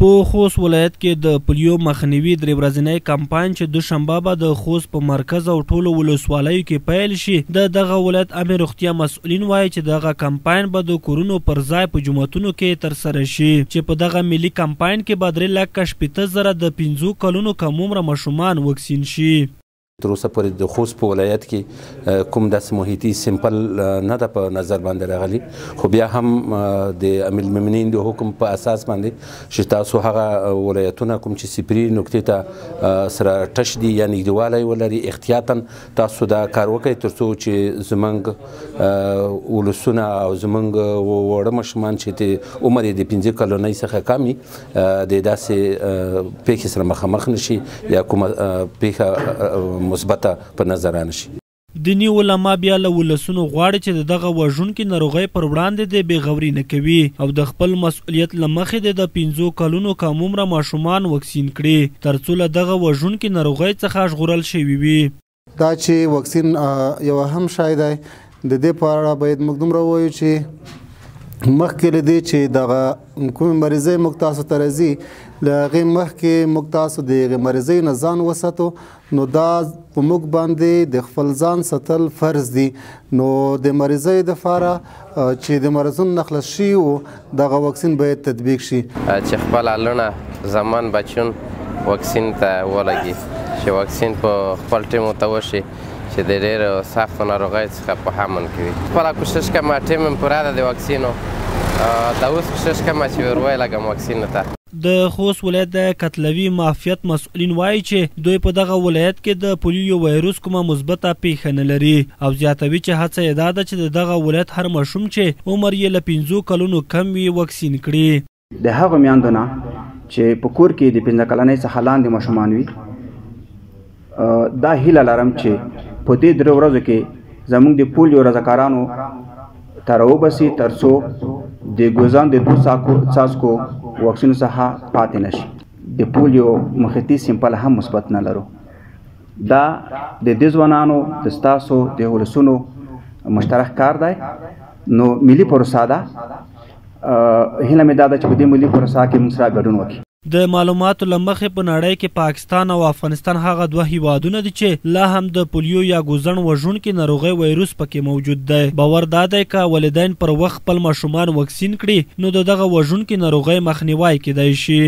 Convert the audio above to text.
په خوست ولایت کې د پولیو مخنیوي درې ورځنی کمپاین چې دوشنبه به د خوست په مرکز او ټولو ولسوالیو کې پیل شي د دغه ولایت عامه روغتیا مسؤلین وایي چې دغه کمپاین به د کورونو پر ځای په جوماتونو کې ترسره شي چې په دغه ملي کمپاین کې به 3,80,000 د 15 کلونو کم عمره ماشومان واکسین شي. تر اوسه پورې د خوست په ولایت کې کوم داسې محیطي سیمپل نه ده په نظر باندې راغلی، خو بیا هم د امیر المؤمنین د حکم په اساس باندې چې تاسو هغه ولایتونه کوم چې صفري نقطې ته سره ټش دي یا نږدېوالی ولري احتیاطاً تاسو دا کار وکړئ تر څو چې زموږ ولسونه او زموږ وړه ماشومان چې عمر یې د 15 کلونۍ څخه کم وي د داسې پیښې سره مخامخ نه شي یا کومه پیښه مثبته په نظر رانشي. دیني علما بیا له ولسونو غواړي چې دغه وژونکي ناروغۍ پر وړاندې د بېغوري نه کوي او د خپل مسؤلیت له مخې د 15 کلونو کم عمره ماشومان واکسین کړي تر څو له دغه وژونکي ناروغۍ څخه ژغورل شوي وي. دا چې واکسین یو هم شای دی د دې په اړه باید موږ دومره ووایو چې مخکې له دې چې دغه کومې مریضۍ موږ تاسو ته راځي له هغې مخکې موږ تاسو د هغې مریضۍ نه ځان وساتو، نو دا په موږ باندې د خپل ځان ساتل فرض دي. نو د مریضۍ دپاره چې د مرضونو نه خلاص شوي وو دغه واکسین باید تطبیق شي چې خپله لڼه زمان بچون واکسین ته ولګي چې واکسین په خپل ټیم ورته وشي چې د ډېرو سختو ناروغیو څخه په امن کې وي. خپله کوشش کوم ټیم هم پوره ده د واکسینو، دا اوس کوشش کوم چې ور ولګم واکسینو ته. د خوست ولایت د کتلوي معافیت مسؤلین وایي چې دوی په دغه ولایت کې د پولیو وایروس کومه مثبته پیښه نه لري او زیاتوي چې هڅه یې دا ده چې د دغه ولایت هر ماشوم چې عمر یې له 15 کلونو کم وي واکسین کړي. د هغو میندو نه چې په کور کې د 15 کلنۍ څخه لاندې ماشومان وي دا هیله لرم چې په دې 3 ورځو کې زموږ د پولیو رضاکارانو ته راوبسي تر څو د ګوزان د 2 څاڅکو واکسینو څخه پاتې نشي. د پولیو مخیطي سیمپل هم مثبت نه لرو. دا د دې ځوانانو د ستاسو د ولسونو مشترک کار دی، نو ملي پروسه ده. هیله مې دا ده چې په دې ملي پروسه کې موږ سره ګډون وکړي. د معلوماتو له مخې په نړۍ کې پاکستان او افغانستان هغه 2 هیوادونه دي چې لا هم د پولیو یا ګوزن وژونکي ناروغۍ وایروس پکې موجود دی. باور دا دی که والدین پر وخت خپل ماشومان واکسین کړي نو د دغه وژونکي ناروغۍ مخنیوی کیدای شي.